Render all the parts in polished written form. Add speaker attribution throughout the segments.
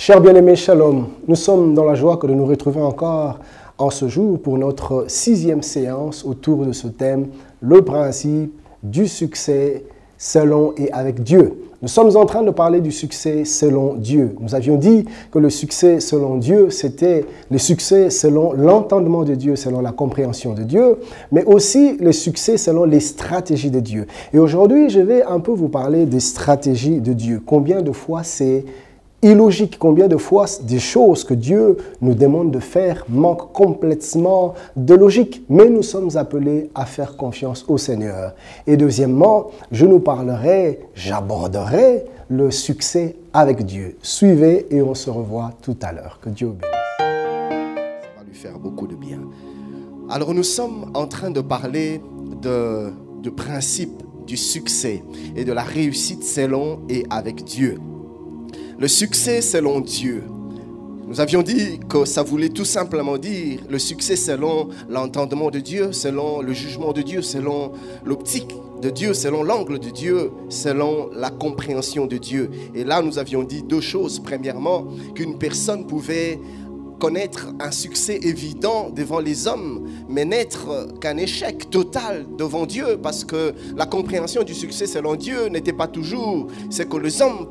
Speaker 1: Chers bien-aimés, shalom. Nous sommes dans la joie que de nous retrouver encore en ce jour pour notre 6e séance autour de ce thème, le principe du succès selon et avec Dieu. Nous sommes en train de parler du succès selon Dieu. Nous avions dit que le succès selon Dieu, c'était le succès selon l'entendement de Dieu, selon la compréhension de Dieu, mais aussi le succès selon les stratégies de Dieu. Et aujourd'hui, je vais un peu vous parler des stratégies de Dieu. Combien de fois c'est illogique, combien de fois des choses que Dieu nous demande de faire manquent complètement de logique, mais nous sommes appelés à faire confiance au Seigneur. Et deuxièmement, j'aborderai le succès avec Dieu. Suivez et on se revoit tout à l'heure. Que Dieu bénisse.
Speaker 2: Ça va lui faire beaucoup de bien. Alors nous sommes en train de parler du principe du succès et de la réussite selon et avec Dieu. Le succès selon Dieu. Nous avions dit que ça voulait tout simplement dire le succès selon l'entendement de Dieu, selon le jugement de Dieu, selon l'optique de Dieu, selon l'angle de Dieu, selon la compréhension de Dieu. Et là, nous avions dit deux choses. Premièrement, qu'une personne pouvait connaître un succès évident devant les hommes, mais n'être qu'un échec total devant Dieu, parce que la compréhension du succès selon Dieu n'était pas toujours ce que les hommes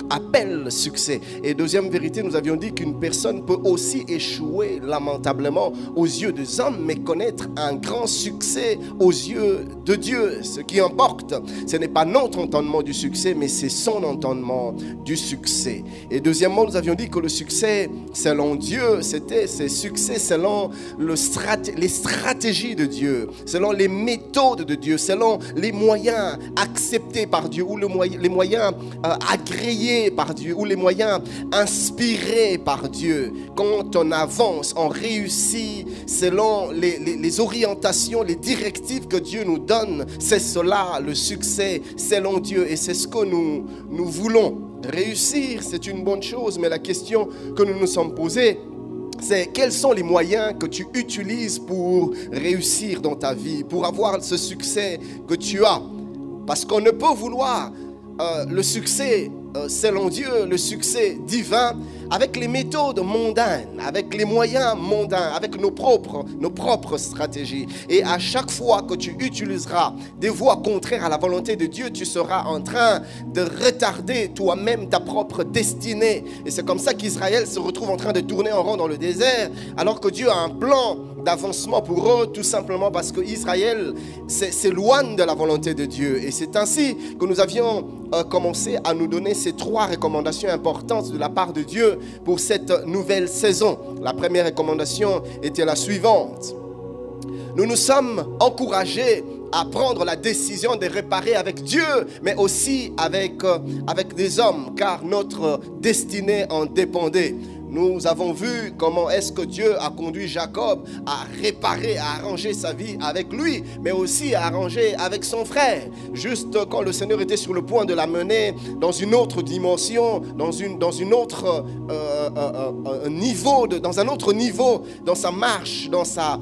Speaker 2: appellent succès. Et deuxième vérité, nous avions dit qu'une personne peut aussi échouer lamentablement aux yeux des hommes, mais connaître un grand succès aux yeux de Dieu. Ce qui importe, ce n'est pas notre entendement du succès, mais c'est son entendement du succès. Et deuxièmement, nous avions dit que le succès selon Dieu, c'était ce succès selon les stratégies de Dieu, selon les méthodes de Dieu, selon les moyens acceptés par Dieu, ou les moyens agréés par Dieu, ou les moyens inspirés par Dieu. Quand on avance, on réussit selon les orientations, les directives que Dieu nous donne. C'est cela le succès selon Dieu, et c'est ce que nous voulons. Réussir, c'est une bonne chose, mais la question que nous nous sommes posée, c'est quels sont les moyens que tu utilises pour réussir dans ta vie, pour avoir ce succès que tu as. Parce qu'on ne peut vouloir le succès selon Dieu, le succès divin, avec les méthodes mondaines, avec les moyens mondains, avec nos propres stratégies. Et à chaque fois que tu utiliseras des voies contraires à la volonté de Dieu, tu seras en train de retarder toi-même ta propre destinée. Et c'est comme ça qu'Israël se retrouve en train de tourner en rond dans le désert, alors que Dieu a un plan d'avancement pour eux, tout simplement parce que Israël s'éloigne de la volonté de Dieu. Et c'est ainsi que nous avions commencé à nous donner ces 3 recommandations importantes de la part de Dieu pour cette nouvelle saison. La première recommandation était la suivante. Nous nous sommes encouragés à prendre la décision de réparer avec Dieu, mais aussi avec des hommes, car notre destinée en dépendait. Nous avons vu comment est-ce que Dieu a conduit Jacob à réparer, à arranger sa vie avec lui, mais aussi à arranger avec son frère. Juste quand le Seigneur était sur le point de l'amener dans une autre dimension, dans un autre niveau, dans sa marche, dans sa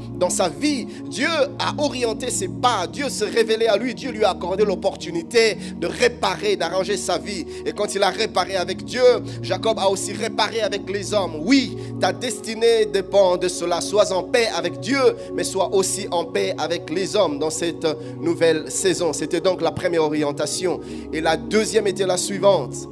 Speaker 2: vie, Dieu a orienté ses pas, Dieu se révélait à lui, Dieu lui a accordé l'opportunité de réparer, d'arranger sa vie. Et quand il a réparé avec Dieu, Jacob a aussi réparé avec les hommes. Oui, ta destinée dépend de cela. Sois en paix avec Dieu, mais sois aussi en paix avec les hommes dans cette nouvelle saison. C'était donc la première orientation. Et la deuxième était la suivante.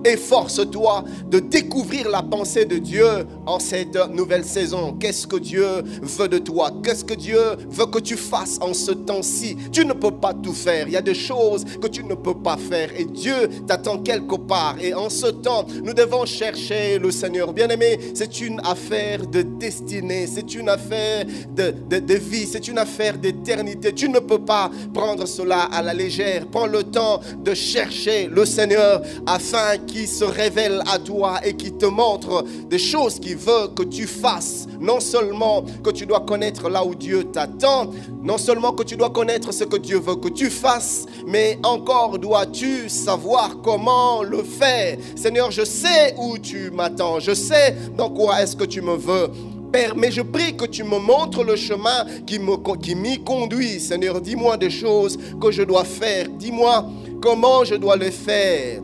Speaker 2: Efforce-toi de découvrir la pensée de Dieu en cette nouvelle saison. Qu'est-ce que Dieu veut de toi? Qu'est-ce que Dieu veut que tu fasses en ce temps-ci? Tu ne peux pas tout faire. Il y a des choses que tu ne peux pas faire. Et Dieu t'attend quelque part. Et en ce temps, nous devons chercher le Seigneur. Bien-aimé, c'est une affaire de destinée. C'est une affaire de vie. C'est une affaire d'éternité. Tu ne peux pas prendre cela à la légère. Prends le temps de chercher le Seigneur afin qu'il se révèle à toi et qui te montre des choses qu'il veut que tu fasses. Non seulement que tu dois connaître là où Dieu t'attend, non seulement que tu dois connaître ce que Dieu veut que tu fasses, mais encore dois-tu savoir comment le faire. Seigneur, je sais où tu m'attends, je sais dans quoi est-ce que tu me veux. Père, mais je prie que tu me montres le chemin qui m'y conduit. Seigneur, dis-moi des choses que je dois faire. Dis-moi comment je dois les faire.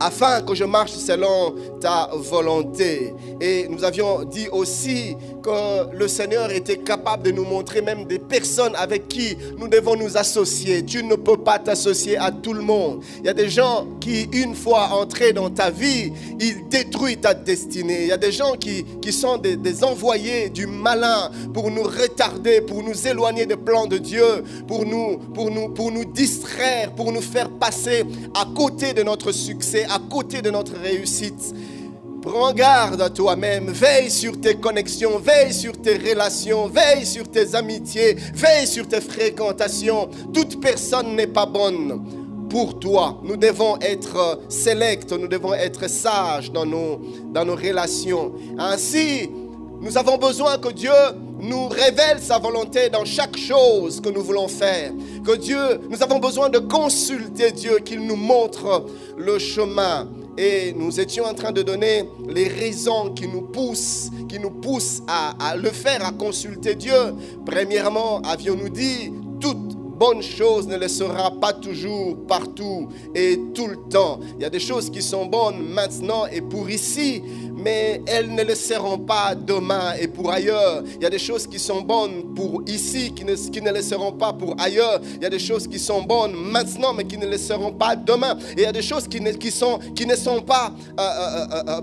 Speaker 2: afin que je marche selon ta volonté. Et nous avions dit aussi que le Seigneur était capable de nous montrer même des personnes avec qui nous devons nous associer. Tu ne peux pas t'associer à tout le monde. Il y a des gens qui, une fois entrés dans ta vie, ils détruisent ta destinée. Il y a des gens qui sont des envoyés du malin pour nous retarder, pour nous éloigner des plans de Dieu, pour nous distraire, pour nous faire passer à côté de notre succès, à côté de notre réussite. Prends garde à toi-même, veille sur tes connexions, veille sur tes relations, veille sur tes amitiés, veille sur tes fréquentations. Toute personne n'est pas bonne pour toi. Nous devons être sélects, nous devons être sages dans nos relations. Ainsi, nous avons besoin que Dieu nous révèle sa volonté dans chaque chose que nous voulons faire. Nous avons besoin de consulter Dieu, qu'il nous montre le chemin. Et nous étions en train de donner les raisons qui nous poussent à le faire, à consulter Dieu. Premièrement, avions-nous dit, toute bonne chose ne le sera pas toujours, partout et tout le temps. Il y a des choses qui sont bonnes maintenant et pour ici, mais elles ne le seront pas demain et pour ailleurs. Il y a des choses qui sont bonnes pour ici, qui ne le seront pas pour ailleurs. Il y a des choses qui sont bonnes maintenant, mais qui ne le seront pas demain. Et il y a des choses qui ne sont pas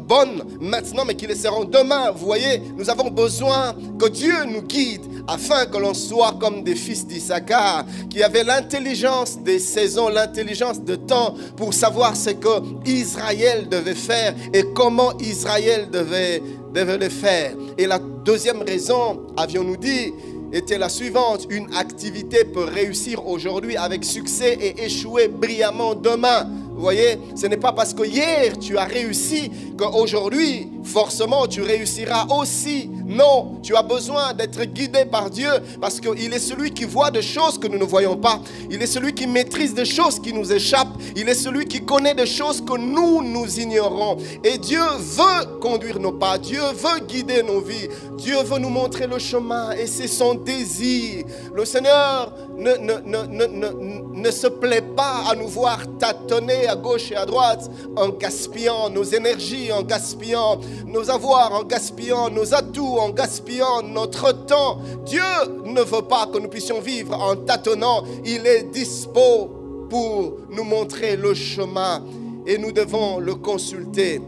Speaker 2: bonnes maintenant, mais qui le seront demain. Vous voyez, nous avons besoin que Dieu nous guide afin que l'on soit comme des fils d'Issachar, qui avaient l'intelligence des saisons, l'intelligence de temps pour savoir ce que Israël devait faire et comment Israël devait le faire. Et la deuxième raison, avions-nous dit, était la suivante. Une activité peut réussir aujourd'hui avec succès et échouer brillamment demain. Vous voyez, ce n'est pas parce que hier tu as réussi qu'aujourd'hui, forcément, tu réussiras aussi. Non, tu as besoin d'être guidé par Dieu parce qu'il est celui qui voit des choses que nous ne voyons pas. Il est celui qui maîtrise des choses qui nous échappent. Il est celui qui connaît des choses que nous ignorons. Et Dieu veut conduire nos pas. Dieu veut guider nos vies. Dieu veut nous montrer le chemin et c'est son désir. Le Seigneur ne se plaît pas à nous voir tâtonner à gauche et à droite en gaspillant nos énergies, en gaspillant nos avoirs, en gaspillant nos atouts, en gaspillant notre temps. Dieu ne veut pas que nous puissions vivre en tâtonnant. Il est dispo pour nous montrer le chemin et nous devons le consulter.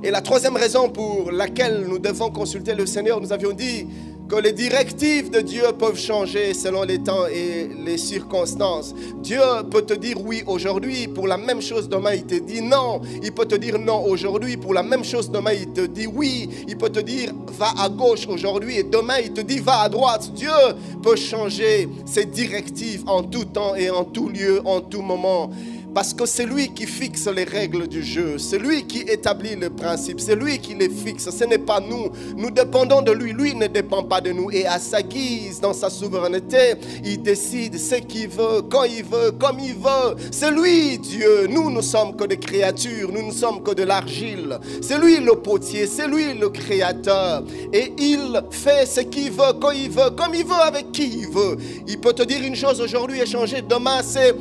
Speaker 2: Et la troisième raison pour laquelle nous devons consulter le Seigneur, nous avions dit que les directives de Dieu peuvent changer selon les temps et les circonstances. Dieu peut te dire oui aujourd'hui, pour la même chose demain il te dit non. Il peut te dire non aujourd'hui, pour la même chose demain il te dit oui. Il peut te dire va à gauche aujourd'hui et demain il te dit va à droite. Dieu peut changer ses directives en tout temps et en tout lieu, en tout moment. Parce que c'est lui qui fixe les règles du jeu. C'est lui qui établit le principe. C'est lui qui les fixe. Ce n'est pas nous. Nous dépendons de lui. Lui ne dépend pas de nous. Et à sa guise, dans sa souveraineté, il décide ce qu'il veut, quand il veut, comme il veut. C'est lui, Dieu. Nous ne sommes que des créatures. Nous ne sommes que de l'argile. C'est lui le potier. C'est lui le créateur. Et il fait ce qu'il veut, quand il veut, comme il veut, avec qui il veut. Il peut te dire une chose aujourd'hui et changer demain. C'est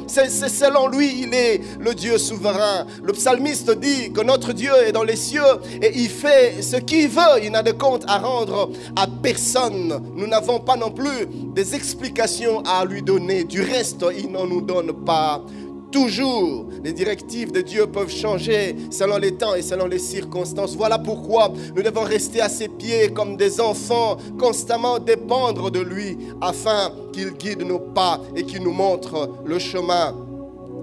Speaker 2: selon lui. Il est le Dieu souverain. Le psalmiste dit que notre Dieu est dans les cieux et il fait ce qu'il veut. Il n'a de compte à rendre à personne. Nous n'avons pas non plus des explications à lui donner. Du reste, il n'en nous donne pas toujours. Les directives de Dieu peuvent changer selon les temps et selon les circonstances. Voilà pourquoi nous devons rester à ses pieds comme des enfants, constamment dépendre de lui afin qu'il guide nos pas et qu'il nous montre le chemin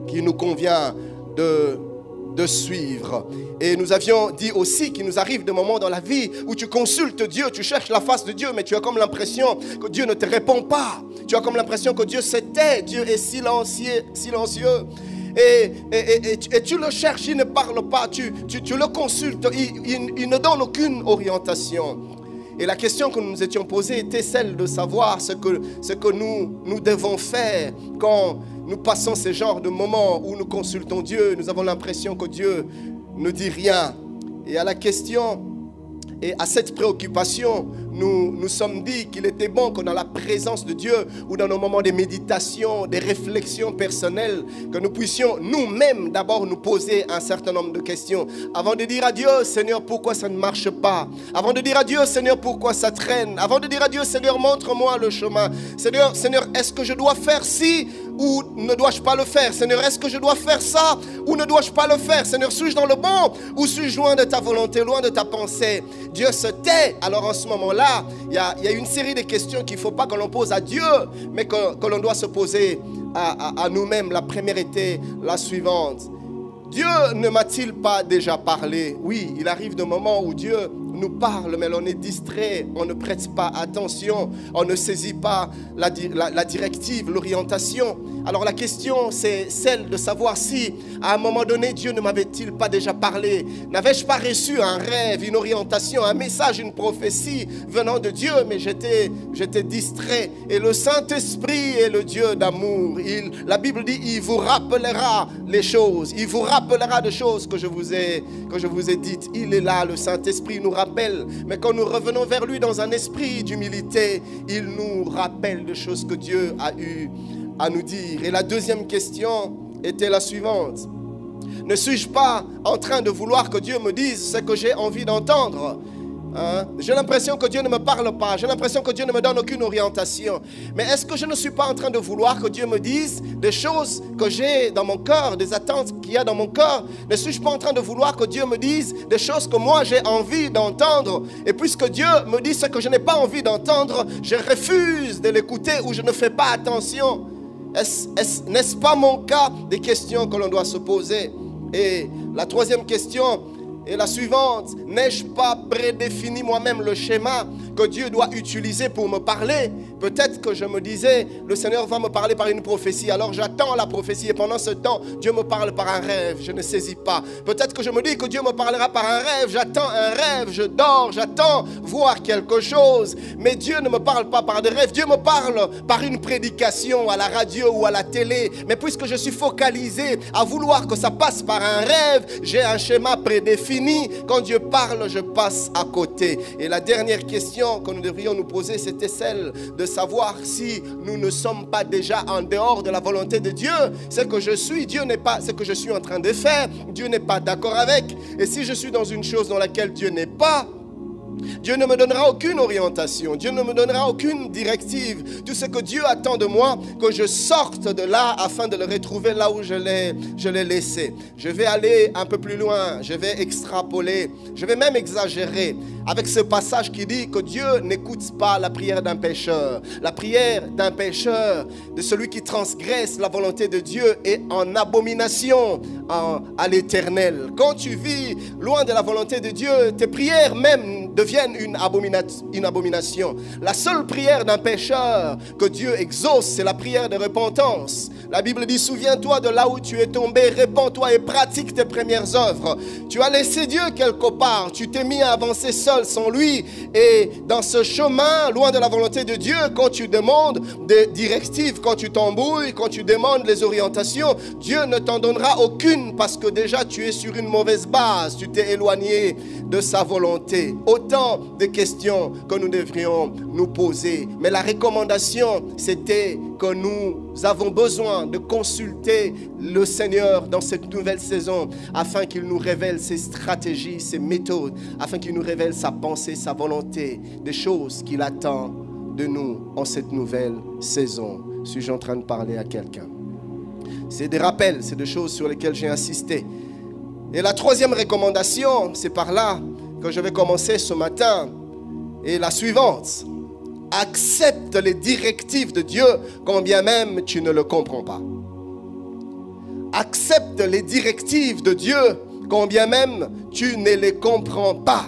Speaker 2: qui nous convient de suivre. Et nous avions dit aussi qu'il nous arrive des moments dans la vie où tu consultes Dieu, tu cherches la face de Dieu, mais tu as comme l'impression que Dieu ne te répond pas. Tu as comme l'impression que Dieu se tait, Dieu est silencieux. Et tu le cherches, il ne parle pas, tu le consultes, il ne donne aucune orientation. Et la question que nous nous étions posée était celle de savoir ce que nous devons faire quand nous passons ce genre de moments où nous consultons Dieu. Nous avons l'impression que Dieu ne dit rien. Et à la question et à cette préoccupation, nous sommes dit qu'il était bon que dans la présence de Dieu ou dans nos moments de méditation, des réflexions personnelles, que nous puissions nous-mêmes d'abord nous poser un certain nombre de questions. Avant de dire à Dieu, Seigneur, pourquoi ça ne marche pas? Avant de dire à Dieu, Seigneur, pourquoi ça traîne? Avant de dire à Dieu, Seigneur, montre-moi le chemin. Seigneur, est-ce que je dois faire ci ou ne dois-je pas le faire? Seigneur, est-ce que je dois faire ça ou ne dois-je pas le faire? Seigneur, suis-je dans le bon ou suis-je loin de ta volonté, loin de ta pensée? Dieu se tait. Alors en ce moment-là, il y a une série de questions qu'il ne faut pas que l'on pose à Dieu, mais que l'on doit se poser à nous-mêmes. La première était la suivante. Dieu ne m'a-t-il pas déjà parlé? Oui, il arrive des moments où Dieu nous parle, mais on est distrait, on ne prête pas attention, on ne saisit pas la directive, l'orientation. Alors la question, c'est celle de savoir si, à un moment donné, Dieu ne m'avait-il pas déjà parlé? N'avais-je pas reçu un rêve, une orientation, un message, une prophétie venant de Dieu, mais j'étais distrait. Et le Saint-Esprit est le Dieu d'amour. La Bible dit, il vous rappellera les choses, il vous rappellera des choses que je vous ai dites. Il est là, le Saint-Esprit nous rappelle, mais quand nous revenons vers lui dans un esprit d'humilité, il nous rappelle des choses que Dieu a eu à nous dire. Et la deuxième question était la suivante. Ne suis-je pas en train de vouloir que Dieu me dise ce que j'ai envie d'entendre? J'ai l'impression que Dieu ne me parle pas. J'ai l'impression que Dieu ne me donne aucune orientation. Mais est-ce que je ne suis pas en train de vouloir que Dieu me dise des choses que j'ai dans mon cœur, des attentes qu'il y a dans mon cœur? Ne suis-je pas en train de vouloir que Dieu me dise des choses que moi j'ai envie d'entendre? Et puisque Dieu me dit ce que je n'ai pas envie d'entendre, je refuse de l'écouter ou je ne fais pas attention. N'est-ce pas mon cas? Des questions que l'on doit se poser. Et la troisième question est la suivante. N'ai-je pas prédéfini moi-même le schéma que Dieu doit utiliser pour me parler? Peut-être que je me disais, le Seigneur va me parler par une prophétie. Alors j'attends la prophétie et pendant ce temps, Dieu me parle par un rêve. Je ne saisis pas. Peut-être que je me dis que Dieu me parlera par un rêve. J'attends un rêve, je dors, j'attends voir quelque chose. Mais Dieu ne me parle pas par des rêves. Dieu me parle par une prédication à la radio ou à la télé. Mais puisque je suis focalisé à vouloir que ça passe par un rêve, j'ai un schéma prédéfini. Quand Dieu parle, je passe à côté. Et la dernière question que nous devrions nous poser, c'était celle de savoir si nous ne sommes pas déjà en dehors de la volonté de Dieu. Ce que je suis, Dieu n'est pas ce que je suis en train de faire. Dieu n'est pas d'accord avec. Et si je suis dans une chose dans laquelle Dieu n'est pas, Dieu ne me donnera aucune orientation. Dieu ne me donnera aucune directive. Tout ce que Dieu attend de moi, que je sorte de là afin de le retrouver là où je l'ai laissé. Je vais aller un peu plus loin. Je vais extrapoler. Je vais même exagérer avec ce passage qui dit que Dieu n'écoute pas la prière d'un pécheur. La prière d'un pécheur, de celui qui transgresse la volonté de Dieu, est en abomination à l'Éternel. Quand tu vis loin de la volonté de Dieu, tes prières même deviennent une abomination. La seule prière d'un pécheur que Dieu exauce, c'est la prière de repentance. La Bible dit, souviens-toi de là où tu es tombé, répands-toi et pratique tes premières œuvres. Tu as laissé Dieu quelque part, tu t'es mis à avancer seul sans lui. Et dans ce chemin, loin de la volonté de Dieu, quand tu demandes des directives, quand tu t'embrouilles, quand tu demandes les orientations, Dieu ne t'en donnera aucune parce que déjà tu es sur une mauvaise base, tu t'es éloigné de sa volonté. Autant de questions que nous devrions nous poser. Mais la recommandation, c'était que nous avons besoin de consulter le Seigneur dans cette nouvelle saison afin qu'il nous révèle ses stratégies, ses méthodes, afin qu'il nous révèle sa pensée, sa volonté, des choses qu'il attend de nous en cette nouvelle saison. Suis-je en train de parler à quelqu'un? C'est des rappels, c'est des choses sur lesquelles j'ai insisté. Et la troisième recommandation, c'est par là que je vais commencer ce matin, est la suivante. Accepte les directives de Dieu quand bien même tu ne le comprends pas. Accepte les directives de Dieu quand bien même tu ne les comprends pas.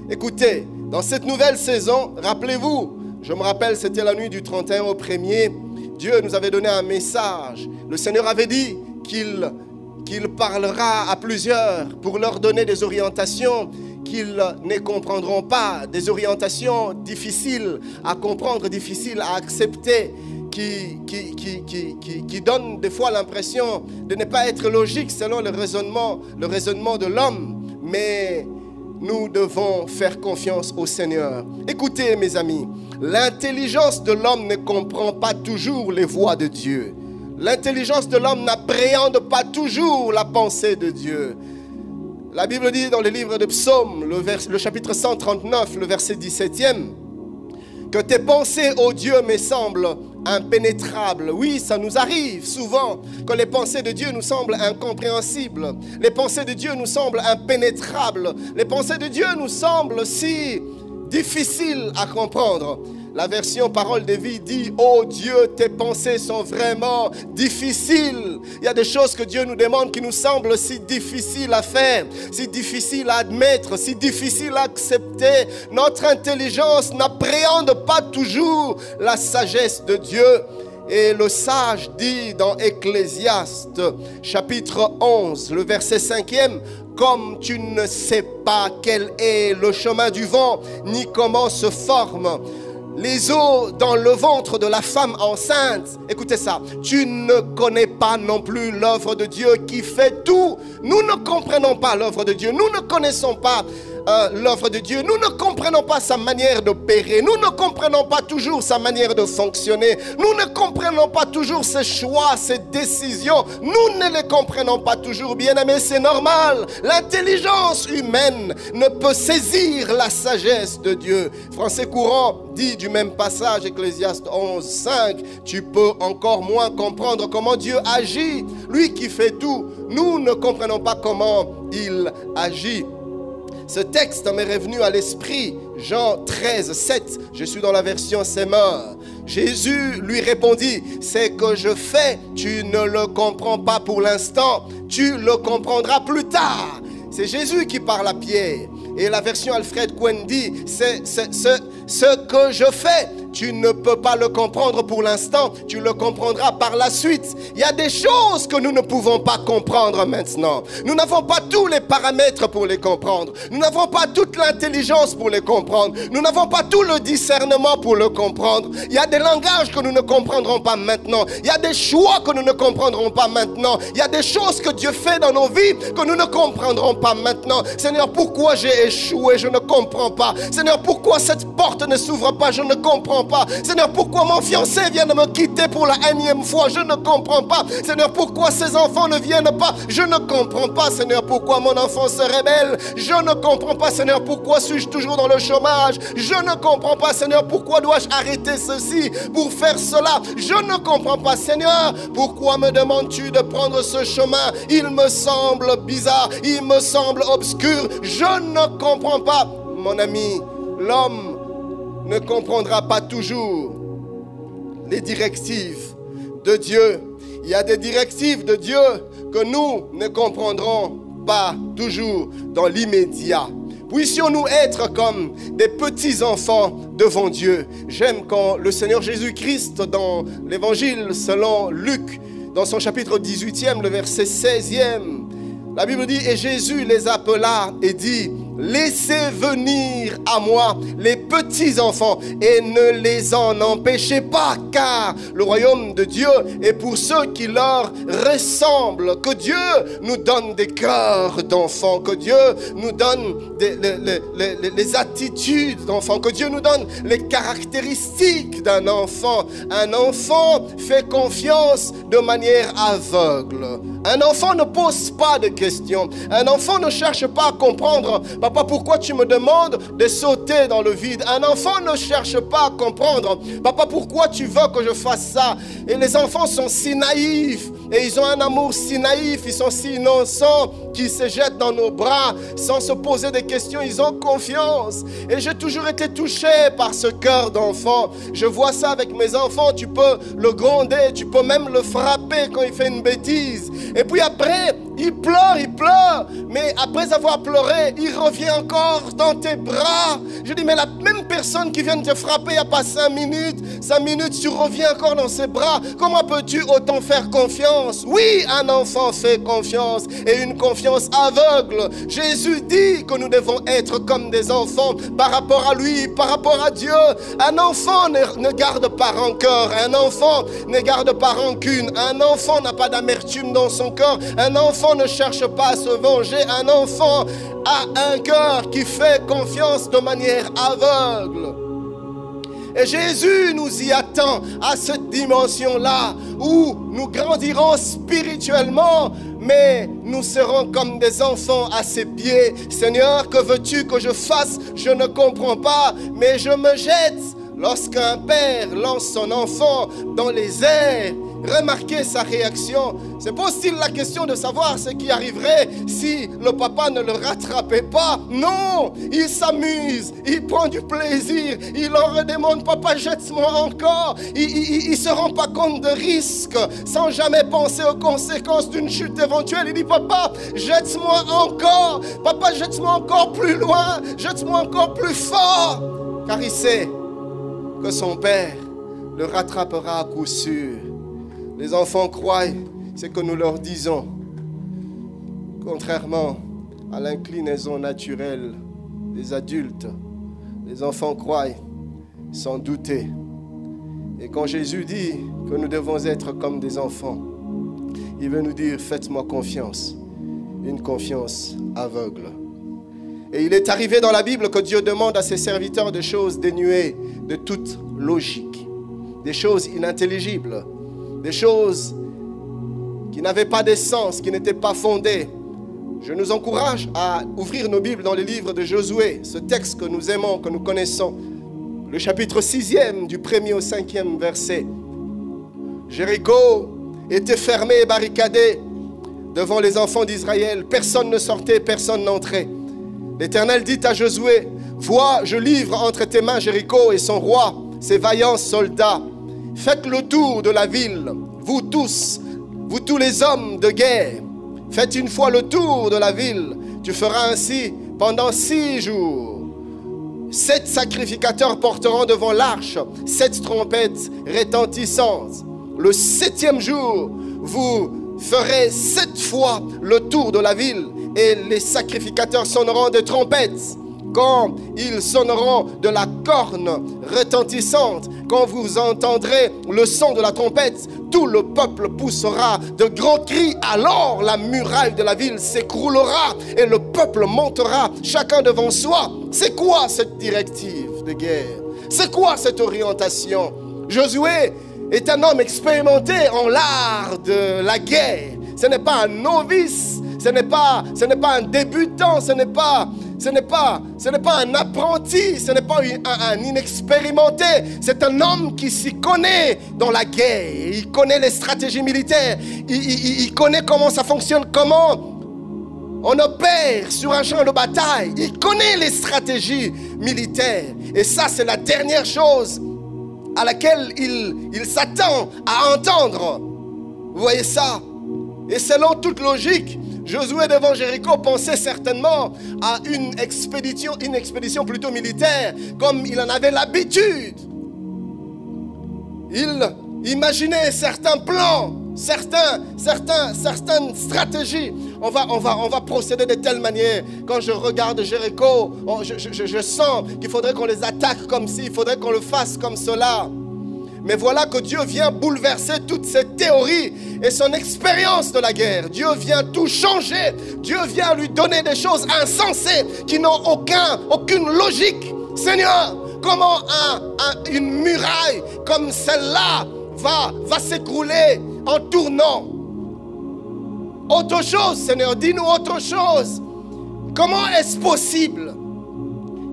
Speaker 2: Écoutez, dans cette nouvelle saison, rappelez-vous, je me rappelle, c'était la nuit du 31 au 1er, Dieu nous avait donné un message. Le Seigneur avait dit qu'il parlera à plusieurs pour leur donner des orientations qu'ils ne comprendront pas, des orientations difficiles à comprendre, difficiles à accepter, qui donnent des fois l'impression de ne pas être logique selon le raisonnement de l'homme. Mais nous devons faire confiance au Seigneur. Écoutez mes amis, l'intelligence de l'homme ne comprend pas toujours les voies de Dieu. L'intelligence de l'homme n'appréhende pas toujours la pensée de Dieu. La Bible dit dans le livre de Psaumes, le chapitre 139, le verset 17e, que tes pensées, ô Dieu, me semblent impénétrables. Oui, ça nous arrive souvent que les pensées de Dieu nous semblent incompréhensibles. Les pensées de Dieu nous semblent impénétrables. Les pensées de Dieu nous semblent si difficiles à comprendre. La version Parole de vie dit: oh Dieu, tes pensées sont vraiment difficiles. Il y a des choses que Dieu nous demande qui nous semblent si difficiles à faire, si difficiles à admettre, si difficiles à accepter. Notre intelligence n'appréhende pas toujours la sagesse de Dieu. Et le sage dit dans Ecclésiaste, chapitre 11, le verset 5e, comme tu ne sais pas quel est le chemin du vent, ni comment se forment les eaux dans le ventre de la femme enceinte. Écoutez ça. Tu ne connais pas non plus l'œuvre de Dieu qui fait tout. Nous ne comprenons pas l'œuvre de Dieu. Nous ne connaissons pas l'œuvre de Dieu. Nous ne comprenons pas sa manière d'opérer. Nous ne comprenons pas toujours sa manière de fonctionner. Nous ne comprenons pas toujours ses choix, ses décisions. Nous ne les comprenons pas toujours, bien aimés. C'est normal. L'intelligence humaine ne peut saisir la sagesse de Dieu. Français courant dit du même passage, Ecclésiaste 11, 5, tu peux encore moins comprendre comment Dieu agit. Lui qui fait tout, nous ne comprenons pas comment il agit. Ce texte m'est revenu à l'esprit, Jean 13, 7, je suis dans la version Semeur. Jésus lui répondit, ce que je fais, tu ne le comprends pas pour l'instant, tu le comprendras plus tard. C'est Jésus qui parle à Pierre. Et la version Alfred Cohen dit, ce que je fais, tu ne peux pas le comprendre pour l'instant, tu le comprendras par la suite. Il y a des choses que nous ne pouvons pas comprendre maintenant. Nous n'avons pas tous les paramètres pour les comprendre. Nous n'avons pas toute l'intelligence pour les comprendre. Nous n'avons pas tout le discernement pour le comprendre. Il y a des langages que nous ne comprendrons pas maintenant. Il y a des choix que nous ne comprendrons pas maintenant. Il y a des choses que Dieu fait dans nos vies que nous ne comprendrons pas maintenant. Seigneur, pourquoi j'ai échoué? Je ne comprends pas. Seigneur, pourquoi cette porte ne s'ouvre pas? Je ne comprends pas. Seigneur, pourquoi mon fiancé vient de me quitter pour la énième fois? Je ne comprends pas. Seigneur, pourquoi ses enfants ne viennent pas? Je ne comprends pas. Seigneur, pourquoi mon enfant se rebelle? Je ne comprends pas. Seigneur, pourquoi suis-je toujours dans le chômage? Je ne comprends pas. Seigneur, pourquoi dois-je arrêter ceci pour faire cela? Je ne comprends pas. Seigneur, pourquoi me demandes-tu de prendre ce chemin? Il me semble bizarre, il me semble obscur. Je ne comprends pas. Mon ami, l'homme ne comprendra pas toujours les directives de Dieu. Il y a des directives de Dieu que nous ne comprendrons pas toujours dans l'immédiat. Puissions-nous être comme des petits enfants devant Dieu. J'aime quand le Seigneur Jésus-Christ, dans l'évangile selon Luc, dans son chapitre 18e, le verset 16e, la Bible dit, et Jésus les appela et dit, laissez venir à moi les petits enfants et ne les en empêchez pas, car le royaume de Dieu est pour ceux qui leur ressemblent. Que Dieu nous donne des cœurs d'enfants, que Dieu nous donne les attitudes d'enfants, que Dieu nous donne les caractéristiques d'un enfant. Un enfant fait confiance de manière aveugle. Un enfant ne pose pas de questions. Un enfant ne cherche pas à comprendre. Papa, pourquoi tu me demandes de sauter dans le vide? Un enfant ne cherche pas à comprendre. Papa, pourquoi tu veux que je fasse ça? Et les enfants sont si naïfs. Et ils ont un amour si naïf. Ils sont si innocents qu'ils se jettent dans nos bras sans se poser des questions. Ils ont confiance. Et j'ai toujours été touché par ce cœur d'enfant. Je vois ça avec mes enfants. Tu peux le gronder. Tu peux même le frapper quand il fait une bêtise. Et puis après, il pleure, mais après avoir pleuré, il revient encore dans tes bras. Je dis, mais la même personne qui vient de te frapper il n'y a pas 5 minutes, tu reviens encore dans ses bras. Comment peux-tu autant faire confiance? Oui, un enfant fait confiance, et une confiance aveugle. Jésus dit que nous devons être comme des enfants par rapport à lui, par rapport à Dieu. Un enfant ne garde pas rancœur, un enfant ne garde pas rancune, un enfant n'a pas d'amertume dans son cœur, un enfant ne cherche pas à se venger. Un enfant a un cœur qui fait confiance de manière aveugle. Et Jésus nous y attend à cette dimension-là où nous grandirons spirituellement, mais nous serons comme des enfants à ses pieds. Seigneur, que veux-tu que je fasse? Je ne comprends pas, mais je me jette. Lorsqu'un père lance son enfant dans les airs, remarquez sa réaction. C'est pas aussi la question de savoir ce qui arriverait si le papa ne le rattrapait pas. Non, il s'amuse, il prend du plaisir, il leur redemande, papa, jette-moi encore. Il se rend pas compte de risque, sans jamais penser aux conséquences d'une chute éventuelle. Il dit, papa, jette-moi encore. Papa, jette-moi encore plus loin, jette-moi encore plus fort. Car il sait que son père le rattrapera à coup sûr. Les enfants croient ce que nous leur disons, contrairement à l'inclinaison naturelle des adultes. Les enfants croient sans douter. Et quand Jésus dit que nous devons être comme des enfants, il veut nous dire, faites-moi confiance, une confiance aveugle. Et il est arrivé dans la Bible que Dieu demande à ses serviteurs des choses dénuées de toute logique, des choses inintelligibles, des choses qui n'avaient pas d'essence, qui n'étaient pas fondées. Je nous encourage à ouvrir nos Bibles dans le livre de Josué, ce texte que nous aimons, que nous connaissons, le chapitre 6e, du 1er au 5e verset. Jéricho était fermé et barricadé devant les enfants d'Israël. Personne ne sortait, personne n'entrait. L'Éternel dit à Josué, vois, je livre entre tes mains Jéricho et son roi, ses vaillants soldats. Faites le tour de la ville, vous tous les hommes de guerre. Faites une fois le tour de la ville. Tu feras ainsi pendant 6 jours. 7 sacrificateurs porteront devant l'arche 7 trompettes retentissantes. Le 7e jour, vous ferez 7 fois le tour de la ville et les sacrificateurs sonneront des trompettes. Quand ils sonneront de la corne retentissante, quand vous entendrez le son de la trompette, tout le peuple poussera de grands cris. Alors la muraille de la ville s'écroulera et le peuple montera chacun devant soi. C'est quoi cette directive de guerre? C'est quoi cette orientation? Josué est un homme expérimenté en l'art de la guerre. Ce n'est pas un novice, ce n'est pas un débutant, ce n'est pas un apprenti, ce n'est pas un inexpérimenté. C'est un homme qui s'y connaît dans la guerre. Il connaît les stratégies militaires. Il connaît comment ça fonctionne, comment on opère sur un champ de bataille. Il connaît les stratégies militaires. Et ça, c'est la dernière chose à laquelle il s'attend à entendre. Vous voyez ça? Et selon toute logique, Josué devant Jéricho pensait certainement à une expédition plutôt militaire, comme il en avait l'habitude. Il imaginait certains plans, certaines stratégies. On va procéder de telle manière. Quand je regarde Jéricho, je sens qu'il faudrait qu'on les attaque comme ci, il faudrait qu'on le fasse comme cela. Mais voilà que Dieu vient bouleverser toutes ces théories et son expérience de la guerre. Dieu vient tout changer. Dieu vient lui donner des choses insensées qui n'ont aucune logique. Seigneur, comment une muraille comme celle-là va s'écrouler en tournant? Autre chose, Seigneur, dis-nous autre chose. Comment est-ce possible?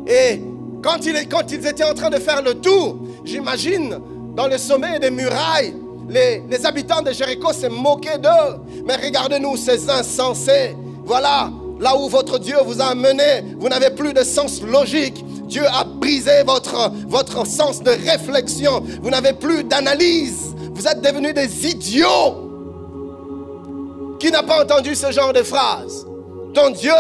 Speaker 2: Et quand ils étaient en train de faire le tour, j'imagine, dans le sommet des murailles, les habitants de Jéricho se moquaient d'eux. Mais regardez-nous ces insensés. Voilà, là où votre Dieu vous a mené, vous n'avez plus de sens logique. Dieu a brisé votre sens de réflexion. Vous n'avez plus d'analyse. Vous êtes devenus des idiots. Qui n'a pas entendu ce genre de phrase? Ton Dieu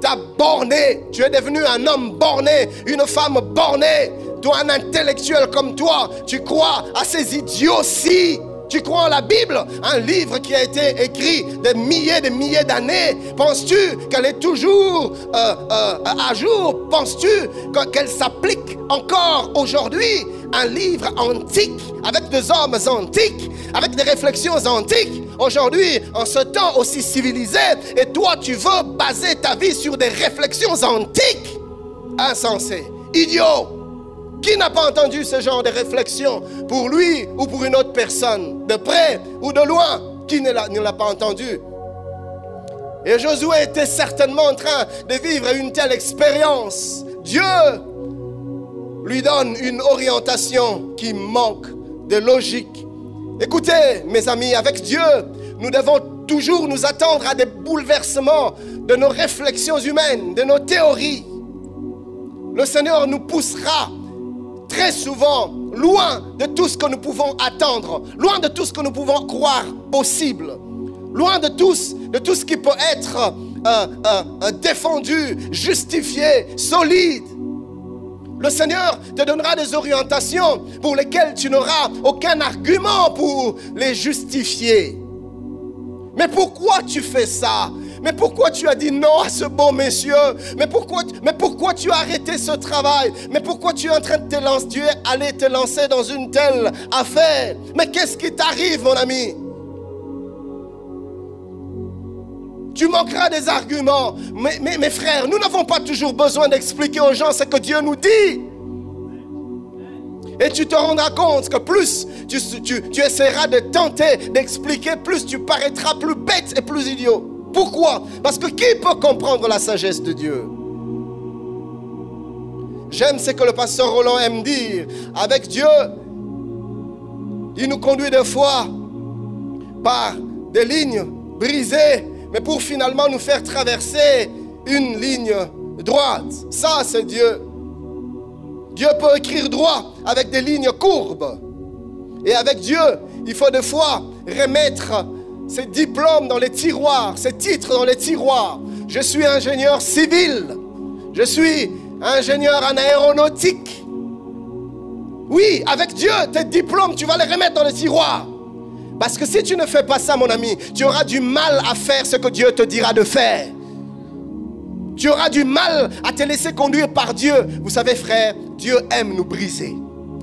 Speaker 2: t'a borné. Tu es devenu un homme borné, une femme bornée. Toi, un intellectuel comme toi, tu crois à ces idioties. Tu crois en la Bible, un livre qui a été écrit des milliers d'années. Penses-tu qu'elle est toujours à jour? Penses-tu qu'elle s'applique encore aujourd'hui? Un livre antique, avec des hommes antiques, avec des réflexions antiques. aujourd'hui, en ce temps aussi civilisé, et toi, tu veux baser ta vie sur des réflexions antiques, insensées, idiots. Qui n'a pas entendu ce genre de réflexion pour lui ou pour une autre personne, de près ou de loin? Qui ne l'a pas entendu? Et Josué était certainement en train de vivre une telle expérience. Dieu lui donne une orientation qui manque de logique. Écoutez, mes amis, avec Dieu, nous devons toujours nous attendre à des bouleversements de nos réflexions humaines, de nos théories. Le Seigneur nous poussera très souvent loin de tout ce que nous pouvons attendre, loin de tout ce que nous pouvons croire possible, loin de tout ce qui peut être défendu, justifié, solide. Le Seigneur te donnera des orientations pour lesquelles tu n'auras aucun argument pour les justifier. Mais pourquoi tu fais ça? Mais pourquoi tu as dit non à ce bon monsieur? Mais pourquoi tu as arrêté ce travail? Mais pourquoi tu es en train de te lancer? Tu es allé te lancer dans une telle affaire. Mais qu'est-ce qui t'arrive, mon ami? Tu manqueras des arguments. Mais mes frères, nous n'avons pas toujours besoin d'expliquer aux gens ce que Dieu nous dit. Et tu te rendras compte que plus tu essaieras de tenter d'expliquer, plus tu paraîtras plus bête et plus idiot. Pourquoi? Parce que qui peut comprendre la sagesse de Dieu? J'aime ce que le pasteur Roland aime dire. Avec Dieu, il nous conduit des fois par des lignes brisées, mais pour finalement nous faire traverser une ligne droite. Ça, c'est Dieu. Dieu peut écrire droit avec des lignes courbes. Et avec Dieu, il faut des fois remettre ses diplômes dans les tiroirs, ses titres dans les tiroirs. Je suis ingénieur civil. Je suis ingénieur en aéronautique. Oui, avec Dieu, tes diplômes, tu vas les remettre dans les tiroirs. Parce que si tu ne fais pas ça, mon ami, tu auras du mal à faire ce que Dieu te dira de faire. Tu auras du mal à te laisser conduire par Dieu. Vous savez, frère, Dieu aime nous briser.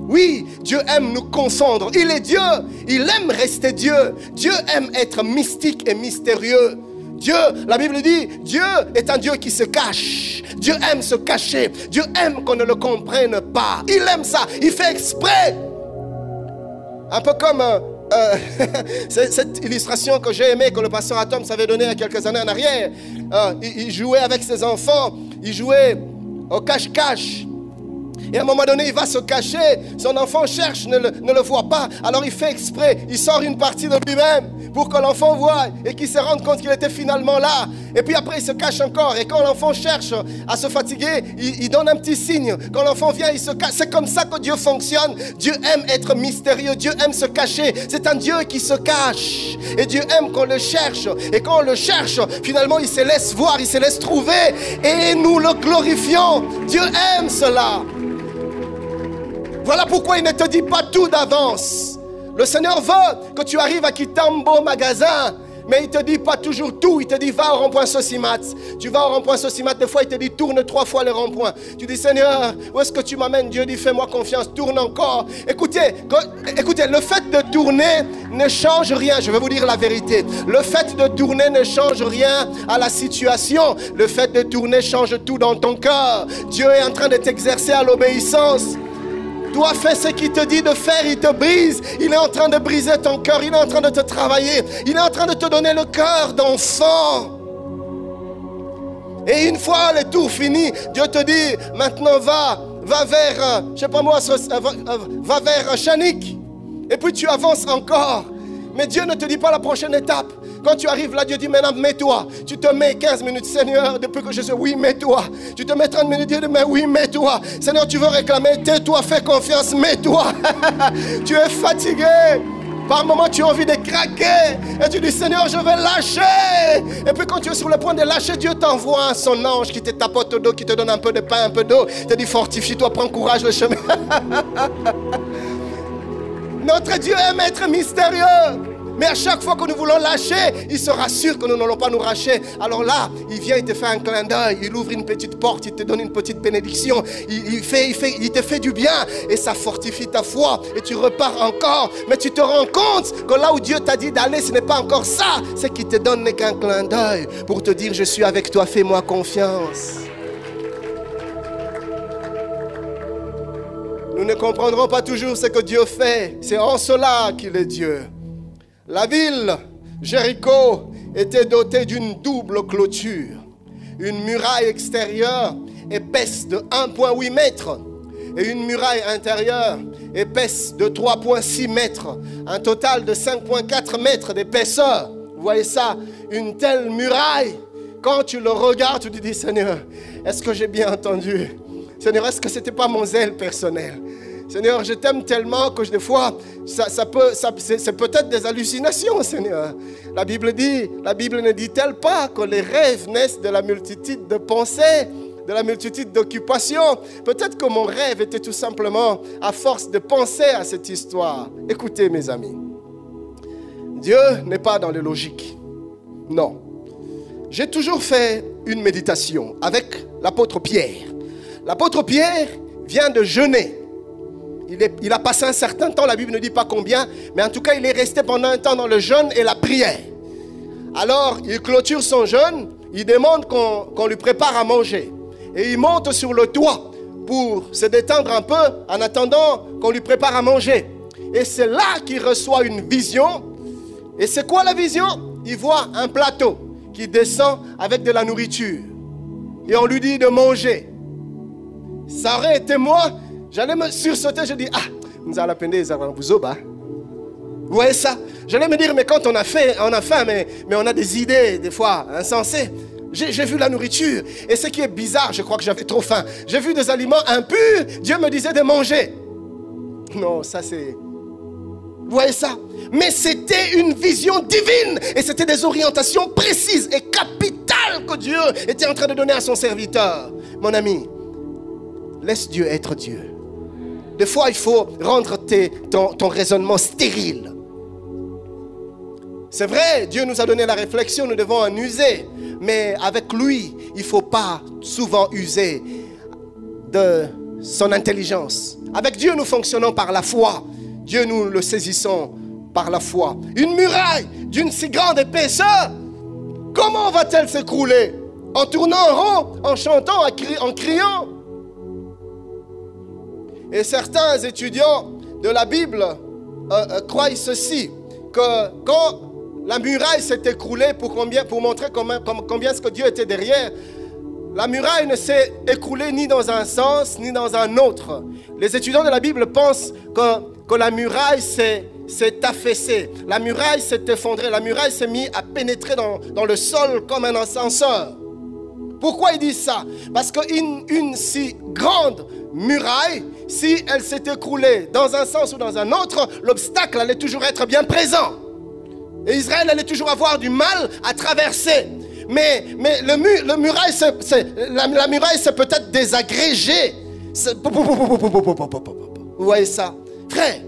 Speaker 2: Oui, Dieu aime nous confondre. Il est Dieu. Il aime rester Dieu. Dieu aime être mystique et mystérieux. Dieu, la Bible dit, Dieu est un Dieu qui se cache. Dieu aime se cacher. Dieu aime qu'on ne le comprenne pas. Il aime ça. Il fait exprès. Un peu comme cette illustration que j'ai aimée, que le pasteur Atom s'avait donnée il y a quelques années en arrière. Il jouait avec ses enfants. Il jouait au cache-cache. Et à un moment donné, il va se cacher. Son enfant cherche, ne le voit pas. Alors il fait exprès. Il sort une partie de lui-même pour que l'enfant voie et qu'il se rende compte qu'il était finalement là. Et puis après, il se cache encore. Et quand l'enfant cherche à se fatiguer, il donne un petit signe. Quand l'enfant vient, il se cache. C'est comme ça que Dieu fonctionne. Dieu aime être mystérieux. Dieu aime se cacher. C'est un Dieu qui se cache. Et Dieu aime qu'on le cherche. Et quand on le cherche, finalement, il se laisse voir, il se laisse trouver. Et nous le glorifions. Dieu aime cela. Voilà pourquoi il ne te dit pas tout d'avance. Le Seigneur veut que tu arrives à Kitambo magasin, mais il ne te dit pas toujours tout. Il te dit va au rond-point Sosimat. Tu vas au rond-point Sosimat, des fois il te dit tourne 3 fois le rond-point. Tu dis Seigneur, où est-ce que tu m'amènes? Dieu dit fais-moi confiance, tourne encore. Écoutez, le fait de tourner ne change rien. Je vais vous dire la vérité. Le fait de tourner ne change rien à la situation. Le fait de tourner change tout dans ton cœur. Dieu est en train de t'exercer à l'obéissance. Toi, fais ce qu'il te dit de faire, il te brise. Il est en train de briser ton cœur, il est en train de te travailler. Il est en train de te donner le cœur d'enfant. Et une fois le tour fini, Dieu te dit, maintenant va vers, je sais pas moi, va vers Chanik. Et puis tu avances encore. Mais Dieu ne te dit pas la prochaine étape. Quand tu arrives là, Dieu dit maintenant mets-toi. Tu te mets 15 minutes, Seigneur, depuis que je suis, oui, mets-toi. Tu te mets 30 minutes, Dieu dit, mais oui, mets-toi. Seigneur, tu veux réclamer, tais-toi, fais confiance, mets-toi. Tu es fatigué. Par moments, tu as envie de craquer. Et tu dis, Seigneur, je vais lâcher. Et puis quand tu es sur le point de lâcher, Dieu t'envoie son ange qui te tapote au dos, qui te donne un peu de pain, un peu d'eau. Il te dit, fortifie-toi, prends courage, le chemin. Notre Dieu aime être mystérieux. Mais à chaque fois que nous voulons lâcher, il se rassure que nous n'allons pas nous racher. Alors là, il vient, il te fait un clin d'œil, il ouvre une petite porte, il te donne une petite bénédiction, il te fait du bien et ça fortifie ta foi et tu repars encore. Mais tu te rends compte que là où Dieu t'a dit d'aller, ce n'est pas encore ça, c'est qu'il te donne qu'un clin d'œil pour te dire je suis avec toi, fais-moi confiance. Nous ne comprendrons pas toujours ce que Dieu fait, c'est en cela qu'il est Dieu. La ville, Jéricho, était dotée d'une double clôture. Une muraille extérieure épaisse de 1,8 mètres et une muraille intérieure épaisse de 3,6 mètres. Un total de 5,4 mètres d'épaisseur. Vous voyez ça? Une telle muraille, quand tu le regardes, tu te dis, Seigneur, est-ce que j'ai bien entendu? Seigneur, est-ce que ce n'était pas mon zèle personnel? Seigneur, je t'aime tellement que des fois, c'est peut-être des hallucinations, Seigneur. La Bible ne dit-elle pas que les rêves naissent de la multitude de pensées, de la multitude d'occupations? Peut-être que mon rêve était tout simplement à force de penser à cette histoire. Écoutez, mes amis, Dieu n'est pas dans les logiques. Non. J'ai toujours fait une méditation avec l'apôtre Pierre. L'apôtre Pierre vient de jeûner. Il a passé un certain temps, la Bible ne dit pas combien, mais en tout cas, il est resté pendant un temps dans le jeûne et la prière. Alors, il clôture son jeûne, il demande qu'on lui prépare à manger. Et il monte sur le toit pour se détendre un peu en attendant qu'on lui prépare à manger. Et c'est là qu'il reçoit une vision. Et c'est quoi la vision? Il voit un plateau qui descend avec de la nourriture. Et on lui dit de manger. Ça aurait été moi, j'allais me sursauter, je dis, nous allons appeler les Arabuzoba. Vous voyez ça? J'allais me dire, mais quand on a faim, mais on a des idées, des fois, insensées. J'ai vu la nourriture. Et ce qui est bizarre, je crois que j'avais trop faim. J'ai vu des aliments impurs, Dieu me disait de manger. Non, ça c'est... Vous voyez ça? Mais c'était une vision divine. Et c'était des orientations précises et capitales que Dieu était en train de donner à son serviteur. Mon ami, laisse Dieu être Dieu. Des fois, il faut rendre ton raisonnement stérile. C'est vrai, Dieu nous a donné la réflexion, nous devons en user. Mais avec lui, il ne faut pas souvent user de son intelligence. Avec Dieu, nous fonctionnons par la foi. Dieu, nous le saisissons par la foi. Une muraille d'une si grande épaisseur, comment va-t-elle s'écrouler? En tournant en rond, en chantant, en criant? Et certains étudiants de la Bible croient ceci, que quand la muraille s'est écroulée pour montrer combien ce que Dieu était derrière, la muraille ne s'est écroulée ni dans un sens ni dans un autre. Les étudiants de la Bible pensent que la muraille s'est affaissée, la muraille s'est effondrée, la muraille s'est mise à pénétrer dans le sol comme un ascenseur. Pourquoi ils disent ça? Parce qu'une si grande muraille, si elle s'est écroulée dans un sens ou dans un autre, l'obstacle allait toujours être bien présent. Et Israël allait toujours avoir du mal à traverser. Mais la muraille s'est peut-être désagrégée. Vous voyez ça? Frère,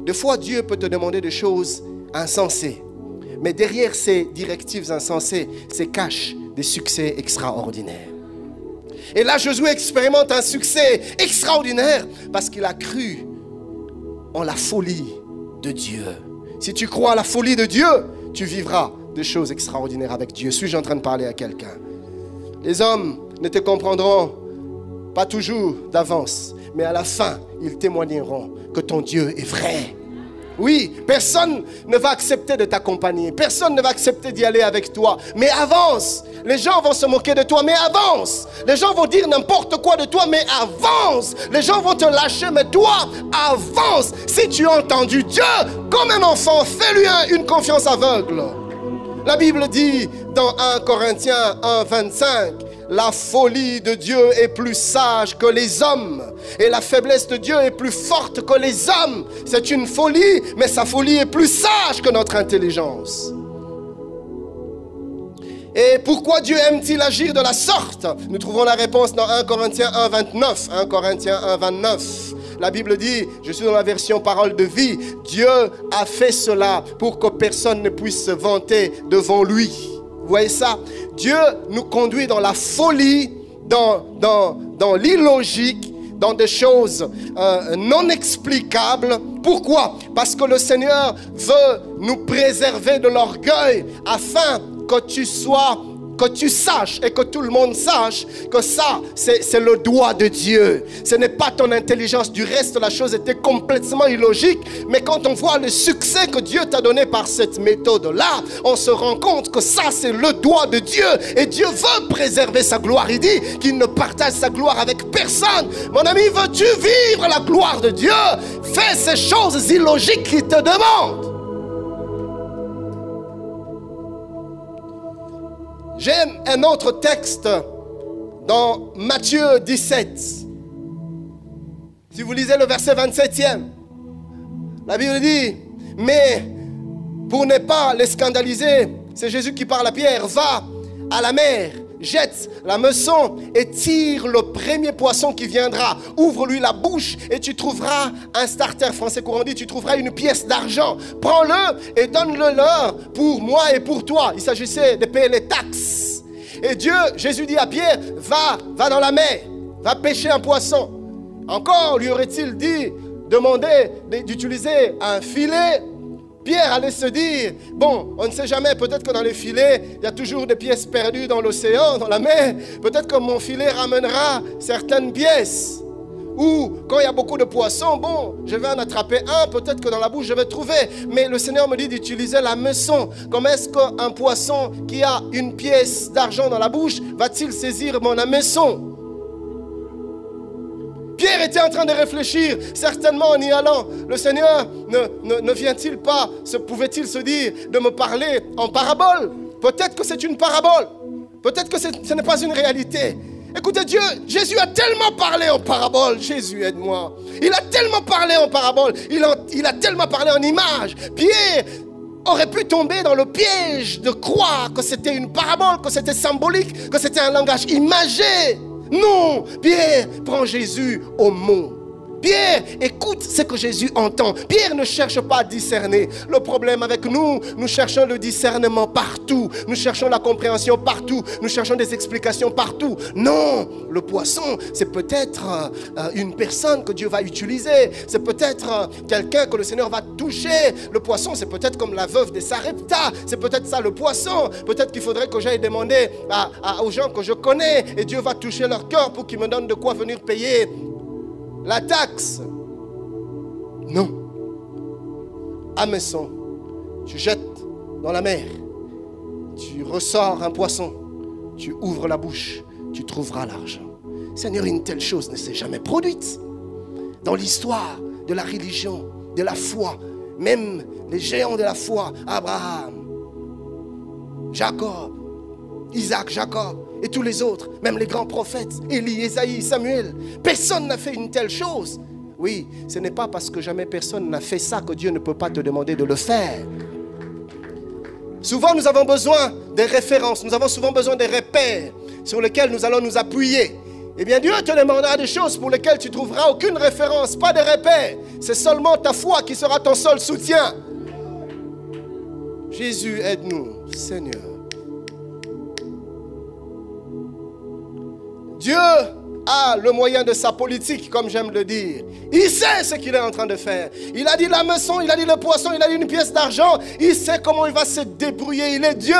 Speaker 2: des fois Dieu peut te demander des choses insensées. Mais derrière ces directives insensées, se cachent des succès extraordinaires. Et là, Josué expérimente un succès extraordinaire parce qu'il a cru en la folie de Dieu. Si tu crois à la folie de Dieu, tu vivras des choses extraordinaires avec Dieu. Suis-je en train de parler à quelqu'un? Les hommes ne te comprendront pas toujours d'avance, mais à la fin, ils témoigneront que ton Dieu est vrai. Oui, personne ne va accepter de t'accompagner. Personne ne va accepter d'y aller avec toi. Mais avance. Les gens vont se moquer de toi, mais avance. Les gens vont dire n'importe quoi de toi, mais avance. Les gens vont te lâcher, mais toi, avance. Si tu as entendu Dieu, comme un enfant, fais-lui une confiance aveugle. La Bible dit dans 1 Corinthiens 1, 25, la folie de Dieu est plus sage que les hommes et la faiblesse de Dieu est plus forte que les hommes. C'est une folie, mais sa folie est plus sage que notre intelligence. Et pourquoi Dieu aime-t-il agir de la sorte? Nous trouvons la réponse dans 1 Corinthiens 1, 29. 1 Corinthiens 1, 29. La Bible dit, je suis dans la version parole de vie, Dieu a fait cela pour que personne ne puisse se vanter devant lui. Vous voyez ça? Dieu nous conduit dans la folie, dans l'illogique, dans des choses non explicables. Pourquoi? Parce que le Seigneur veut nous préserver de l'orgueil afin que tu saches et que tout le monde sache que ça, c'est le doigt de Dieu. Ce n'est pas ton intelligence. Du reste, la chose était complètement illogique. Mais quand on voit le succès que Dieu t'a donné par cette méthode-là, on se rend compte que ça, c'est le doigt de Dieu. Et Dieu veut préserver sa gloire. Il dit qu'il ne partage sa gloire avec personne. Mon ami, veux-tu vivre la gloire de Dieu? Fais ces choses illogiques qu'il te demande. J'aime un autre texte dans Matthieu 17. Si vous lisez le verset 27e, la Bible dit, mais pour ne pas les scandaliser, c'est Jésus qui parle à Pierre, va à la mer, jette la meçon et tire le premier poisson qui viendra. Ouvre-lui la bouche et tu trouveras un starter, français courant dit, tu trouveras une pièce d'argent. Prends-le et donne-le-leur pour moi et pour toi. Il s'agissait de payer les taxes. Et Jésus dit à Pierre, va dans la mer, va pêcher un poisson. Encore lui aurait-il dit, demander d'utiliser un filet. Pierre allait se dire, bon, on ne sait jamais, peut-être que dans les filets, il y a toujours des pièces perdues dans l'océan, dans la mer. Peut-être que mon filet ramènera certaines pièces. Ou quand il y a beaucoup de poissons, bon, je vais en attraper un, peut-être que dans la bouche je vais trouver. Mais le Seigneur me dit d'utiliser la meçon. Comment est-ce qu'un poisson qui a une pièce d'argent dans la bouche va-t-il saisir mon hameçon? Pierre était en train de réfléchir, certainement en y allant. Le Seigneur ne vient-il pas, pouvait-il se dire de me parler en parabole? Peut-être que c'est une parabole. Peut-être que ce n'est pas une réalité. Écoutez, Jésus a tellement parlé en parabole. Jésus, aide-moi. Il a tellement parlé en parabole. Il a tellement parlé en images. Pierre aurait pu tomber dans le piège de croire que c'était une parabole, que c'était symbolique, que c'était un langage imagé. Non, Pierre prend Jésus au mot. Pierre écoute ce que Jésus entend. Pierre ne cherche pas à discerner. Le problème avec nous cherchons le discernement partout. Nous cherchons la compréhension partout. Nous cherchons des explications partout. Non, le poisson, c'est peut-être une personne que Dieu va utiliser. C'est peut-être quelqu'un que le Seigneur va toucher. Le poisson, c'est peut-être comme la veuve de Sarepta. C'est peut-être ça le poisson. Peut-être qu'il faudrait que j'aille demander aux gens que je connais. Et Dieu va toucher leur cœur pour qu'ils me donnent de quoi venir payer la taxe. Non. Hameçon, tu jettes dans la mer, tu ressors un poisson, tu ouvres la bouche, tu trouveras l'argent. Seigneur, une telle chose ne s'est jamais produite dans l'histoire de la religion, de la foi. Même les géants de la foi, Abraham, Jacob, Isaac, Jacob et tous les autres, même les grands prophètes, Élie, Ésaïe, Samuel, personne n'a fait une telle chose. Oui, ce n'est pas parce que jamais personne n'a fait ça que Dieu ne peut pas te demander de le faire. Souvent, nous avons besoin des références, nous avons souvent besoin des repères sur lesquels nous allons nous appuyer. Eh bien, Dieu te demandera des choses pour lesquelles tu ne trouveras aucune référence, pas de repères. C'est seulement ta foi qui sera ton seul soutien. Jésus, aide-nous, Seigneur. Dieu a le moyen de sa politique, comme j'aime le dire. Il sait ce qu'il est en train de faire. Il a dit la meçon, il a dit le poisson, il a dit une pièce d'argent. Il sait comment il va se débrouiller. Il est Dieu.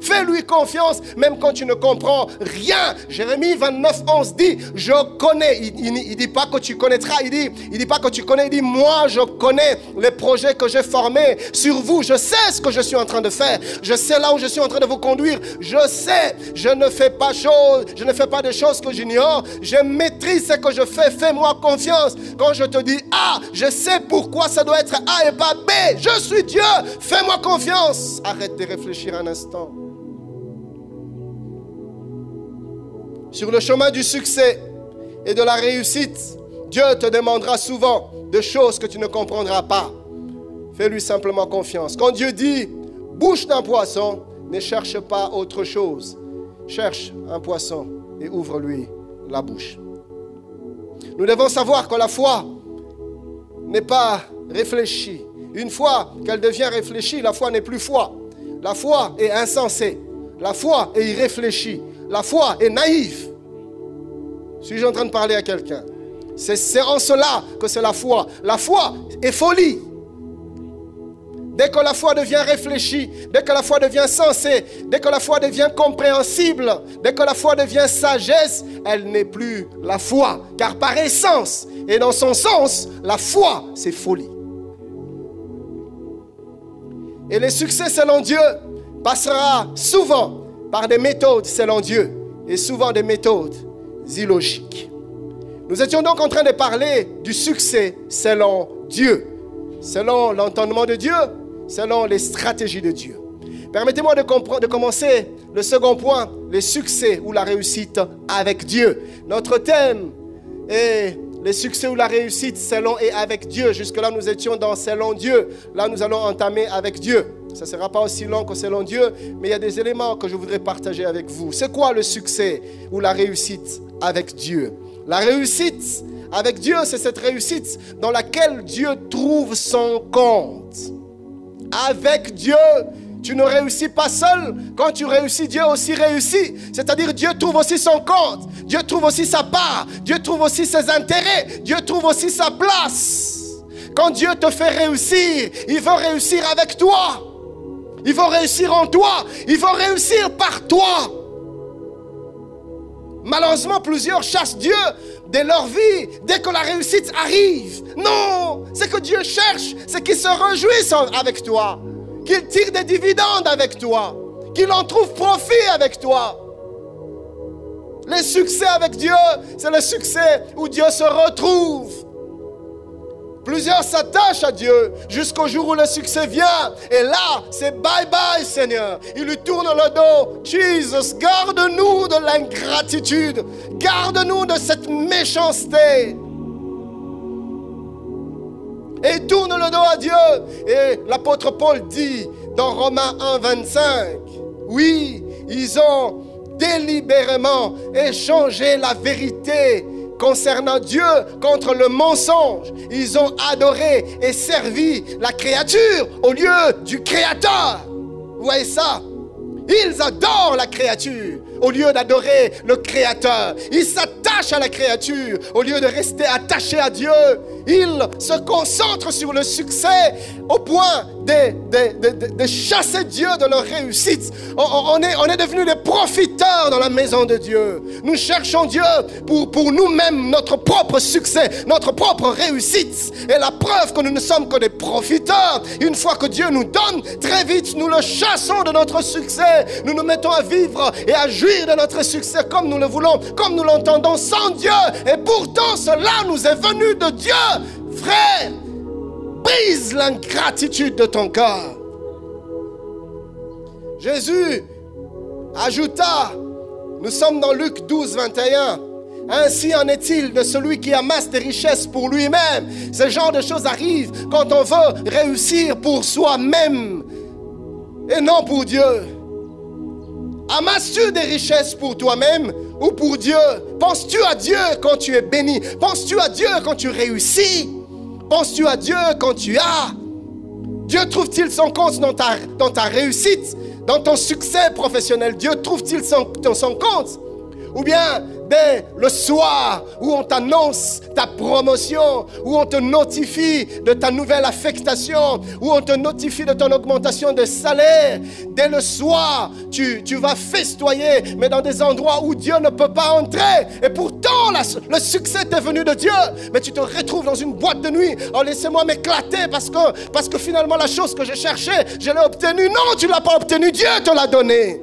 Speaker 2: Fais-lui confiance, même quand tu ne comprends rien. Jérémie 29, 11 dit, je connais. Il ne dit pas que tu connaîtras, il dit pas que tu connais, il dit, moi je connais les projets que j'ai formés sur vous. Je sais ce que je suis en train de faire. Je sais là où je suis en train de vous conduire. Je sais, je ne fais pas de choses que j'ignore. Je maîtrise ce que je fais. Fais-moi confiance. Quand je te dis A, je sais pourquoi ça doit être A et pas B. Je suis Dieu. Fais-moi confiance. Arrête de réfléchir un instant. Sur le chemin du succès et de la réussite, Dieu te demandera souvent de choses que tu ne comprendras pas. Fais-lui simplement confiance. Quand Dieu dit « bouche d'un poisson », ne cherche pas autre chose. Cherche un poisson et ouvre-lui la bouche. Nous devons savoir que la foi n'est pas réfléchie. Une fois qu'elle devient réfléchie, la foi n'est plus foi. La foi est insensée. La foi est irréfléchie. La foi est naïve. Suis-je en train de parler à quelqu'un? C'est en cela que c'est la foi. La foi est folie. Dès que la foi devient réfléchie, dès que la foi devient sensée, dès que la foi devient compréhensible, dès que la foi devient sagesse, elle n'est plus la foi. Car par essence et dans son sens, la foi, c'est folie. Et le succès selon Dieu passera souvent par des méthodes selon Dieu et souvent des méthodes illogiques. Nous étions donc en train de parler du succès selon Dieu, selon l'entendement de Dieu, selon les stratégies de Dieu. Permettez-moi de commencer le second point, le succès ou la réussite avec Dieu. Notre thème est le succès ou la réussite selon et avec Dieu. Jusque-là, nous étions dans selon Dieu. Là, nous allons entamer avec Dieu. Ça ne sera pas aussi long que selon Dieu, mais il y a des éléments que je voudrais partager avec vous. C'est quoi le succès ou la réussite avec Dieu? La réussite avec Dieu, c'est cette réussite dans laquelle Dieu trouve son compte. Avec Dieu, tu ne réussis pas seul. Quand tu réussis, Dieu aussi réussit. C'est-à-dire Dieu trouve aussi son compte. Dieu trouve aussi sa part. Dieu trouve aussi ses intérêts. Dieu trouve aussi sa place. Quand Dieu te fait réussir, il veut réussir avec toi. Il veut réussir en toi. Il veut réussir par toi. Malheureusement, plusieurs chassent Dieu de leur vie dès que la réussite arrive. Non, ce que Dieu cherche, c'est qu'il se réjouisse avec toi, qu'il tire des dividendes avec toi, qu'il en trouve profit avec toi. Le succès avec Dieu, c'est le succès où Dieu se retrouve. Plusieurs s'attachent à Dieu jusqu'au jour où le succès vient. Et là, c'est bye bye Seigneur. Il lui tourne le dos. Jesus, garde-nous de l'ingratitude. Garde-nous de cette méchanceté. Et il tourne le dos à Dieu. Et l'apôtre Paul dit dans Romains 1, 25, oui, ils ont délibérément échangé la vérité concernant Dieu contre le mensonge. Ils ont adoré et servi la créature au lieu du Créateur. Vous voyez ça? Ils adorent la créature au lieu d'adorer le Créateur. Ils s'attachent à la créature au lieu de rester attachés à Dieu. Ils se concentrent sur le succès au point de chasser Dieu de leur réussite. On est devenus des profiteurs dans la maison de Dieu. Nous cherchons Dieu pour nous-mêmes, notre propre succès, notre propre réussite. Et la preuve que nous ne sommes que des profiteurs, une fois que Dieu nous donne, très vite nous le chassons de notre succès. Nous nous mettons à vivre et à jouir de notre succès comme nous le voulons, comme nous l'entendons sans Dieu. Et pourtant cela nous est venu de Dieu. Frère, brise l'ingratitude de ton cœur. Jésus ajouta, nous sommes dans Luc 12, 21. Ainsi en est-il de celui qui amasse des richesses pour lui-même. Ce genre de choses arrive quand on veut réussir pour soi-même et non pour Dieu. Amasses-tu des richesses pour toi-même ou pour Dieu? Penses-tu à Dieu quand tu es béni? Penses-tu à Dieu quand tu réussis? Penses-tu à Dieu quand tu as? Dieu trouve-t-il son compte dans ta réussite, dans ton succès professionnel? Dieu trouve-t-il son compte? Ou bien dès le soir où on t'annonce ta promotion, où on te notifie de ta nouvelle affectation, où on te notifie de ton augmentation de salaire, dès le soir, tu vas festoyer, mais dans des endroits où Dieu ne peut pas entrer. Et pourtant, le succès t'est venu de Dieu, mais tu te retrouves dans une boîte de nuit. Oh, laissez-moi m'éclater parce que finalement, la chose que je cherchais, je l'ai obtenue. Non, tu ne l'as pas obtenue, Dieu te l'a donnée.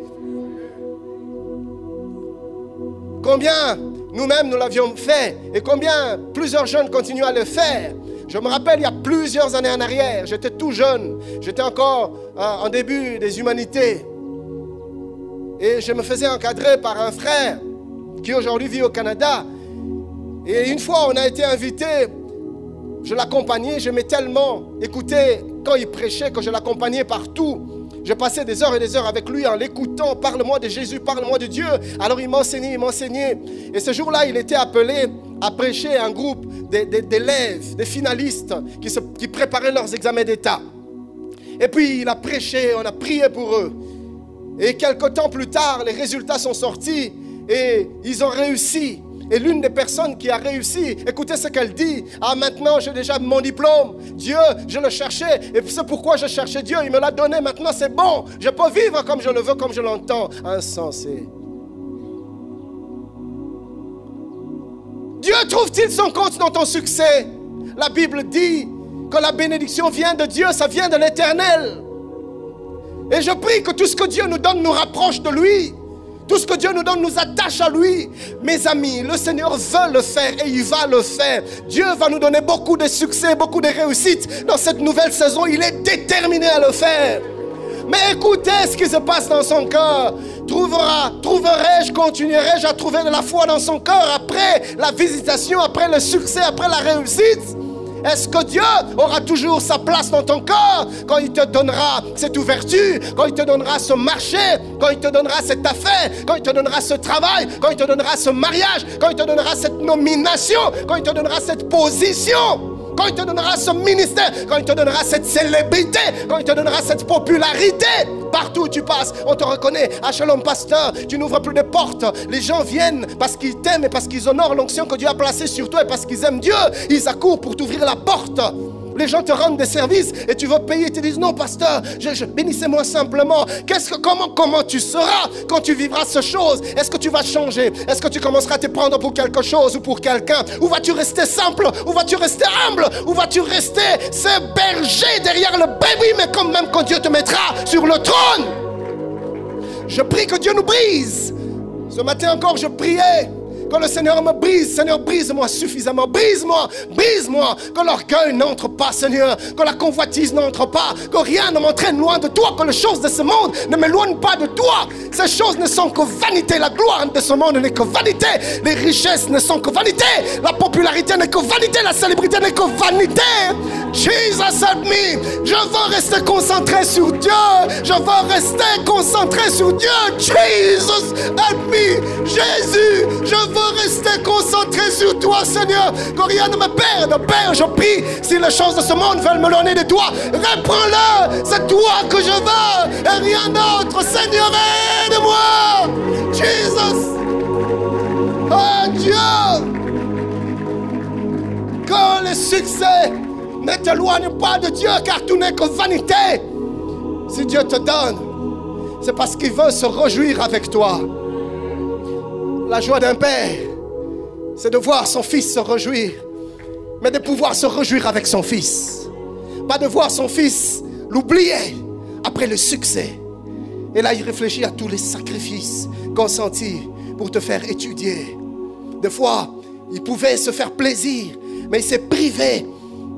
Speaker 2: Combien nous-mêmes nous l'avions fait et combien plusieurs jeunes continuent à le faire. Je me rappelle il y a plusieurs années en arrière, j'étais tout jeune, j'étais encore en début des humanités et je me faisais encadrer par un frère qui aujourd'hui vit au Canada. Et une fois on a été invité, je l'accompagnais, j'aimais tellement écouter quand il prêchait que je l'accompagnais partout. Je passais des heures et des heures avec lui en l'écoutant. Parle-moi de Jésus, parle-moi de Dieu. Alors il m'enseignait, il m'enseignait. Et ce jour-là, il était appelé à prêcher à un groupe d'élèves, des finalistes qui préparaient leurs examens d'État. Et puis il a prêché, on a prié pour eux. Et quelque temps plus tard, les résultats sont sortis et ils ont réussi. Et l'une des personnes qui a réussi, écoutez ce qu'elle dit. Ah, maintenant j'ai déjà mon diplôme. Dieu, je le cherchais. Et c'est pourquoi je cherchais Dieu. Il me l'a donné. Maintenant c'est bon. Je peux vivre comme je le veux, comme je l'entends. Insensé. Dieu trouve-t-il son compte dans ton succès? La Bible dit que la bénédiction vient de Dieu, ça vient de l'Éternel. Et je prie que tout ce que Dieu nous donne nous rapproche de lui. Tout ce que Dieu nous donne nous attache à lui. Mes amis, le Seigneur veut le faire et il va le faire. Dieu va nous donner beaucoup de succès, beaucoup de réussite dans cette nouvelle saison. Il est déterminé à le faire. Mais écoutez ce qui se passe dans son cœur. Trouverai-je, continuerai-je à trouver de la foi dans son cœur après la visitation, après le succès, après la réussite? Est-ce que Dieu aura toujours sa place dans ton cœur quand il te donnera cette ouverture, quand il te donnera ce marché, quand il te donnera cette affaire, quand il te donnera ce travail, quand il te donnera ce mariage, quand il te donnera cette nomination, quand il te donnera cette position, quand il te donnera ce ministère, quand il te donnera cette célébrité, quand il te donnera cette popularité? Partout où tu passes, on te reconnaît. Ah, Shalom pasteur, tu n'ouvres plus de portes. Les gens viennent parce qu'ils t'aiment et parce qu'ils honorent l'onction que Dieu a placée sur toi et parce qu'ils aiment Dieu. Ils accourent pour t'ouvrir la porte. Les gens te rendent des services et tu veux payer. Ils te disent non pasteur, bénissez-moi simplement. Comment tu seras quand tu vivras ces choses? Est-ce que tu vas changer? Est-ce que tu commenceras à te prendre pour quelque chose ou pour quelqu'un? Ou vas-tu rester simple? Ou vas-tu rester humble? Ou vas-tu rester ce berger derrière le bébé, mais quand même quand Dieu te mettra sur le trône? Je prie que Dieu nous brise. Ce matin encore je priais que le Seigneur me brise. Seigneur, brise-moi suffisamment. Brise-moi, brise-moi. Que l'orgueil n'entre pas, Seigneur. Que la convoitise n'entre pas. Que rien ne m'entraîne loin de toi. Que les choses de ce monde ne m'éloignent pas de toi. Ces choses ne sont que vanité. La gloire de ce monde n'est que vanité. Les richesses ne sont que vanité. La popularité n'est que vanité. La célébrité n'est que vanité. Jesus, help me. Je veux rester concentré sur Dieu. Je veux rester concentré sur Dieu. Jesus, help me. Jésus, je veux rester concentré sur toi, Seigneur. Que rien ne me perde. Père, je prie, si les choses de ce monde veulent me donner de toi, reprends-le. C'est toi que je veux et rien d'autre. Seigneur, aide-moi. Jesus. Oh Dieu. Que le succès ne t'éloigne pas de Dieu, car tout n'est que vanité. Si Dieu te donne, c'est parce qu'il veut se réjouir avec toi. La joie d'un père, c'est de voir son fils se réjouir, mais de pouvoir se réjouir avec son fils. Pas de voir son fils l'oublier après le succès. Et là, il réfléchit à tous les sacrifices consentis pour te faire étudier. Des fois, il pouvait se faire plaisir, mais il s'est privé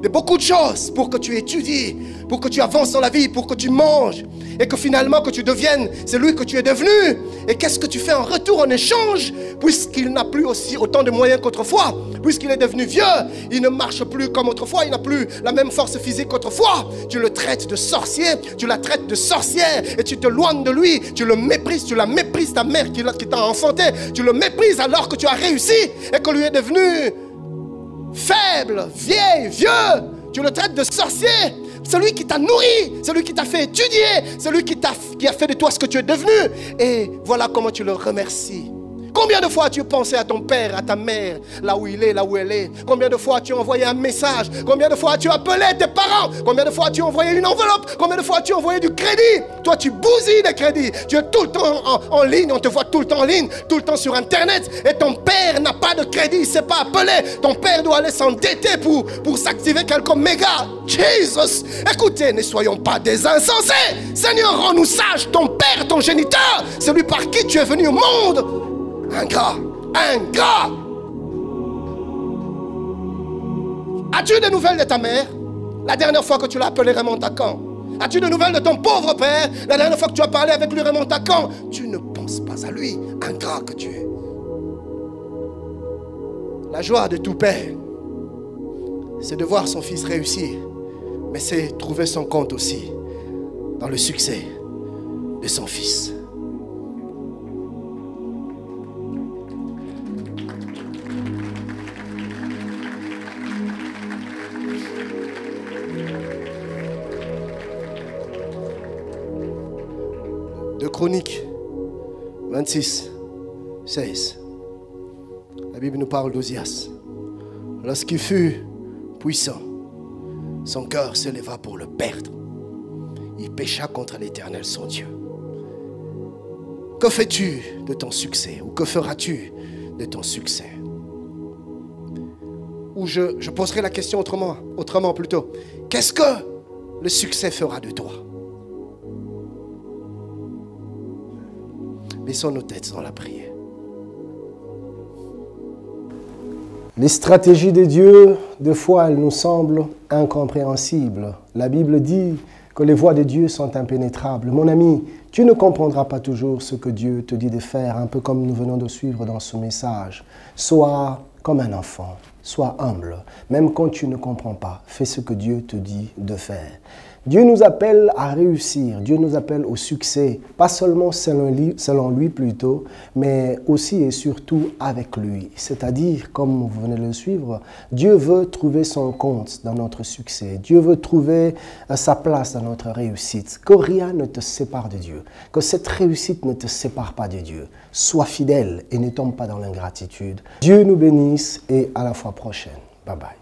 Speaker 2: de beaucoup de choses pour que tu étudies, pour que tu avances dans la vie, pour que tu manges et que finalement que tu deviennes celui que tu es devenu. Et qu'est-ce que tu fais en retour, en échange? Puisqu'il n'a plus aussi autant de moyens qu'autrefois, puisqu'il est devenu vieux, il ne marche plus comme autrefois, il n'a plus la même force physique qu'autrefois. Tu le traites de sorcier, tu la traites de sorcière et tu te loignes de lui, tu le méprises, tu la méprises, ta mère qui t'a enfanté, tu le méprises alors que tu as réussi et que lui est devenu faible, vieil, vieux. Tu le traites de sorcier. Celui qui t'a nourri, celui qui t'a fait étudier, celui qui a fait de toi ce que tu es devenu. Et voilà comment tu le remercies. Combien de fois as-tu pensé à ton père, à ta mère, là où il est, là où elle est? Combien de fois as-tu envoyé un message? Combien de fois as-tu appelé tes parents? Combien de fois as-tu envoyé une enveloppe? Combien de fois as-tu envoyé du crédit? Toi, tu bousilles des crédits. Tu es tout le temps en ligne, on te voit tout le temps en ligne, tout le temps sur Internet. Et ton père n'a pas de crédit, il ne sait pas appeler. Ton père doit aller s'endetter pour s'activer quelques mégas. Jesus! Écoutez, ne soyons pas des insensés. Seigneur, rends-nous sages. Ton père, ton géniteur, celui par qui tu es venu au monde. Ingrat. As-tu des nouvelles de ta mère? La dernière fois que tu l'as appelé, remonte à quand? As-tu des nouvelles de ton pauvre père? La dernière fois que tu as parlé avec lui, remonte à quand? Tu ne penses pas à lui, ingrat que tu es. La joie de tout père, c'est de voir son fils réussir, mais c'est trouver son compte aussi dans le succès. de son Fils. De Chroniques 26, 16. La Bible nous parle d'Osias. Lorsqu'il fut puissant, son cœur s'éleva pour le perdre. Il pécha contre l'Éternel, son Dieu. Que fais-tu de ton succès? Ou que feras-tu de ton succès? Ou je poserai la question autrement plutôt. Qu'est-ce que le succès fera de toi? Baissons nos têtes dans la prière.
Speaker 1: Les stratégies de Dieu, des fois, elles nous semblent incompréhensibles. La Bible dit que les voies de Dieu sont impénétrables. Mon ami, tu ne comprendras pas toujours ce que Dieu te dit de faire, un peu comme nous venons de suivre dans ce message. Sois comme un enfant, sois humble. Même quand tu ne comprends pas, fais ce que Dieu te dit de faire. Dieu nous appelle à réussir, Dieu nous appelle au succès, pas seulement selon lui plutôt, mais aussi et surtout avec lui. C'est-à-dire, comme vous venez de le suivre, Dieu veut trouver son compte dans notre succès. Dieu veut trouver sa place dans notre réussite. Que rien ne te sépare de Dieu, que cette réussite ne te sépare pas de Dieu. Sois fidèle et ne tombe pas dans l'ingratitude. Dieu nous bénisse et à la fois prochaine. Bye bye.